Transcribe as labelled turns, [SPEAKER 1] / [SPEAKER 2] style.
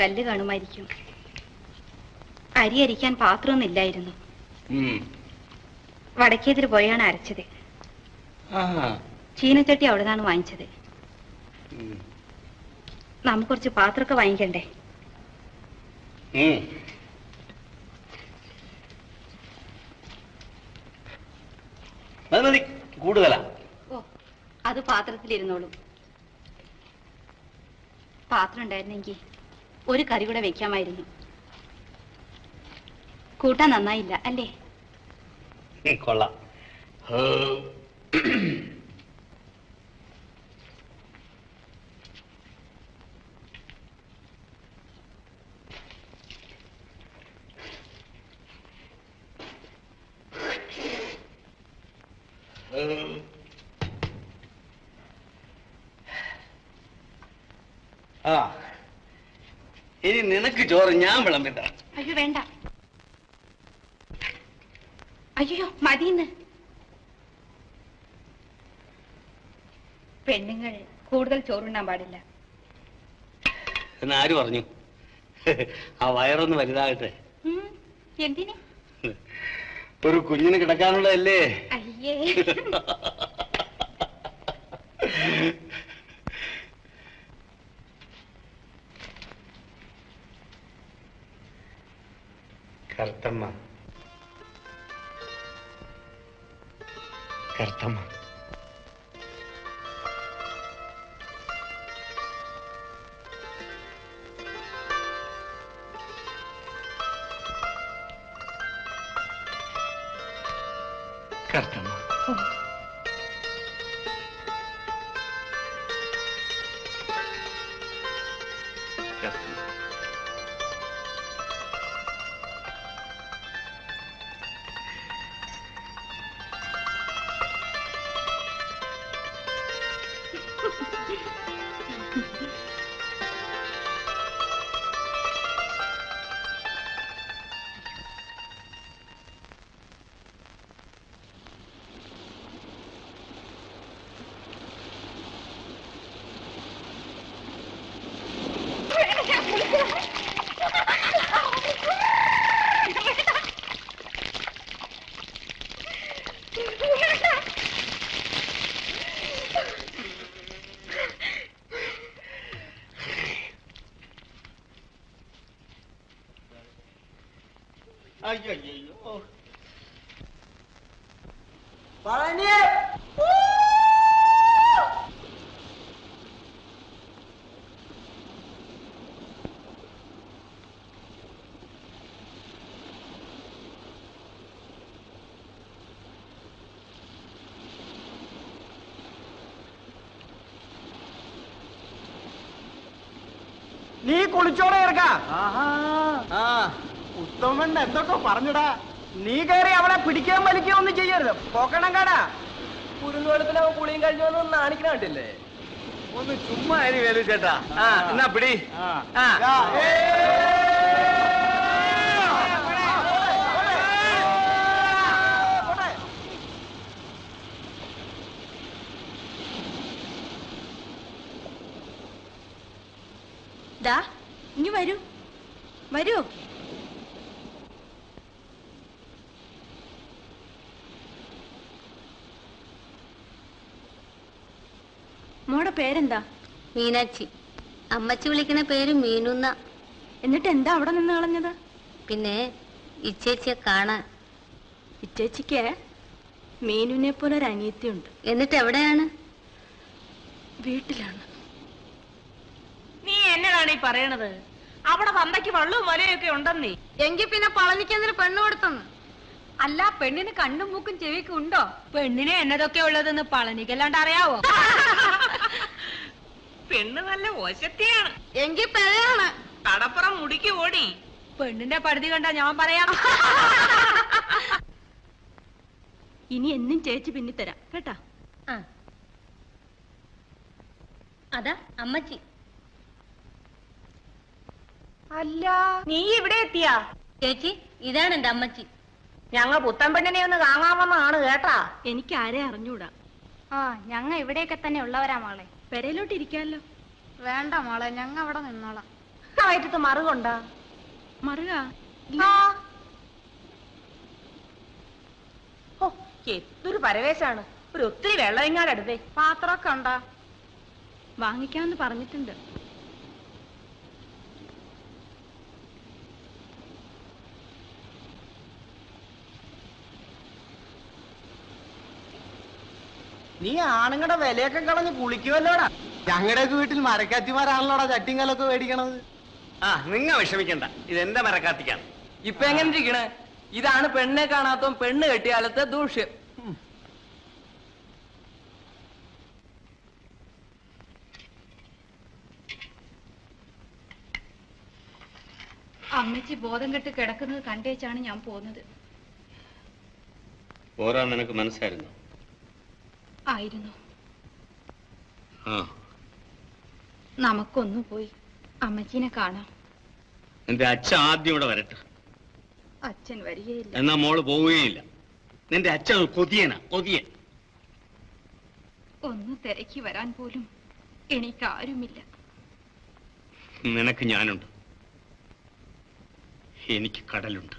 [SPEAKER 1] കല്ല് കാണുമായിരിക്കും. അരി അരിക്കാൻ പാത്രമൊന്നുമില്ലായിരുന്നു. വടക്കേതിൽ പോയാണ് അരച്ചത്. ചീനച്ചട്ടി അവിടെ നിന്നാണ് വാങ്ങിച്ചത്. നമുക്ക് കുറച്ച് പാത്രമൊക്കെ വാങ്ങിക്കണ്ടേ?
[SPEAKER 2] കൂടുതലാ.
[SPEAKER 1] ഓ, അത് പാത്രത്തിലിരുന്നോളൂ. പാത്രം ഉണ്ടായിരുന്നെങ്കിൽ ഒരു കറി കൂടെ വെക്കാമായിരുന്നു. കൂട്ടാൻ നന്നായില്ല അല്ലേ?
[SPEAKER 2] കൊള്ളാം. ഇനി നിനക്ക് ചോറ് ഞാൻ വിളമ്പിട്ട.
[SPEAKER 1] അയ്യോ വേണ്ട. അയ്യോ മതിന്ന്. പെണ്ണുങ്ങൾ കൂടുതൽ ചോറുണ്ണാൻ പാടില്ല
[SPEAKER 2] എന്നാര് പറഞ്ഞു? ആ വയറൊന്ന് വലുതാകട്ടെ.
[SPEAKER 1] എന്തിന്?
[SPEAKER 2] ഒരു കുഞ്ഞിന് കിടക്കാനുള്ളതല്ലേ?
[SPEAKER 1] അയ്യേ.
[SPEAKER 2] കറുത്തമ്മ, കറുത്തമ്മ, കറുത്തമ്മ. അയ്യോ പഴനി, നീ കുളിച്ചോടെ ഇറക്കാം. ഉത്തമൻ എന്തൊക്കെ പറഞ്ഞടാ. നീ കയറി അവളെ പിടിക്കാൻ വലിക്കുകയോ ഒന്നും ചെയ്യരുത്. പോക്കണം കാടാ.
[SPEAKER 3] കുരുന്നുവെളുപ്പിൽ അവൻ കുളിയും കഴിഞ്ഞു വന്ന് നാണിക്കണ കണ്ടില്ലേ?
[SPEAKER 2] ഒന്ന് ചുമ്മാ അരി വേലു ചേട്ടാ. എന്നാ പിടി.
[SPEAKER 1] ദാ ഇനി വരൂ വരൂ. മോടെ പേരെന്താ?
[SPEAKER 4] മീനാക്ഷി. അമ്മച്ചി വിളിക്കുന്ന പേര് മീനുന്ന.
[SPEAKER 1] എന്നിട്ട് എന്താ അവിടെ നിന്ന് കളഞ്ഞത്?
[SPEAKER 4] പിന്നെ ഇച്ചേച്ചിയെ കാണാൻ.
[SPEAKER 1] ഇച്ചേച്ചിക്ക് മീനുനെ പോലെ ഒരു അനിയത്തിയുണ്ട്.
[SPEAKER 4] എന്നിട്ട് എവിടെയാണ്?
[SPEAKER 1] വീട്ടിലാണ്.
[SPEAKER 3] നീ എന്നതാണ് ഈ പറയണത്? അവിടെ തന്തയ്ക്ക് വള്ളവും വലയൊക്കെ ഉണ്ടെന്നേ.
[SPEAKER 4] എങ്കിൽ പിന്നെ പളനിക്കെന്തിന് പെണ്ണ് കൊടുത്തെന്ന്?
[SPEAKER 1] അല്ല, പെണ്ണിന് കണ്ണും മൂക്കും ചെവിക്കും ഉണ്ടോ? പെണ്ണിന് എന്നതൊക്കെ ഉള്ളതെന്ന് പളനിക്കല്ലാണ്ട് അറിയാവോ?
[SPEAKER 3] പെണ്ണ് നല്ല ഓശത്തിയാണ്.
[SPEAKER 4] എങ്കിൽ പെഴയാണ്.
[SPEAKER 3] കടപ്പുറം മുടിക്ക് ഓടി.
[SPEAKER 1] പെണ്ണിന്റെ പടുതി കണ്ടാ ഞാൻ പറയാം. ഇനി എന്നും ചേച്ചി പിന്നിത്തരാം കേട്ടാ.
[SPEAKER 4] അതാ അമ്മച്ചി.
[SPEAKER 3] അല്ല, നീ ഇവിടെ എത്തിയാ?
[SPEAKER 4] ചേച്ചി, ഇതാണ് എന്റെ അമ്മച്ചി.
[SPEAKER 3] ഞങ്ങൾ പുത്തൻ പെണ്ണിനെ ഒന്ന് കാണാമെന്നാണ് കേട്ടാ.
[SPEAKER 1] എനിക്ക് ആരെ അറിഞ്ഞൂടാ.
[SPEAKER 4] ഞങ്ങ ഇവിടെയൊക്കെ തന്നെ ഉള്ളവരാ മോളെ.
[SPEAKER 1] പെരയിലോട്ട് ഇരിക്കാമല്ലോ.
[SPEAKER 4] വേണ്ട മോളെ, ഞങ്ങ അവിടെ നിന്നോളാം.
[SPEAKER 3] വയറ്റത്ത് മറുകൊണ്ടാ
[SPEAKER 1] മറുക
[SPEAKER 3] ഓ എന്തൊരു പരവേശാണ്. ഒരു ഒത്തിരി വെള്ളം ഇങ്ങാടടുത്തേ. പാത്രമൊക്കെ ഉണ്ടാ?
[SPEAKER 1] വാങ്ങിക്കാമെന്ന് പറഞ്ഞിട്ടുണ്ട്.
[SPEAKER 2] നീ ആണുങ്ങളുടെ വിലയൊക്കെ കളഞ്ഞ് കുളിക്കുമല്ലോടാ.
[SPEAKER 5] ഞങ്ങളുടെയൊക്കെ വീട്ടിൽ മരക്കാത്തിമാരാണല്ലോടാ ചട്ടിങ്കലൊക്കെ മേടിക്കണത്.
[SPEAKER 6] ആ നിങ്ങ വിഷമിക്കണ്ട, ഇതെന്റെ മരക്കാത്തിക്കാണ്.
[SPEAKER 7] ഇപ്പൊ എങ്ങനെ ഇരിക്കണേ? ഇതാണ് പെണ്ണെ കാണാത്ത പെണ്ണ് കെട്ടിയാലത്തെ ദൂഷ്യം.
[SPEAKER 1] അമ്മച്ചി ബോധം കെട്ട് കിടക്കുന്നത് കണ്ടേച്ചാണ് ഞാൻ പോകുന്നത്.
[SPEAKER 6] പോരാ നിനക്ക് മനസ്സായിരുന്നു?
[SPEAKER 1] ആയിരുന്നു.
[SPEAKER 6] ആ
[SPEAKER 1] നമുക്കൊന്നു പോയി അമ്മച്ചീനെ കാണാം.
[SPEAKER 6] നിന്റെ അച്ഛൻ ആദ്യം ഇവിടെ വരട്ടെ.
[SPEAKER 1] അച്ഛൻ വരികയില്ല.
[SPEAKER 6] എന്നാ മോള് പോവുകയില്ല. നിന്റെ അച്ഛൻ കൊതിയൻ.
[SPEAKER 1] ഒന്ന് തിരക്കി വരാൻ പോലും എനിക്കാരുമില്ല.
[SPEAKER 6] നിനക്ക് ഞാനുണ്ട്, എനിക്ക് കടലുണ്ട്.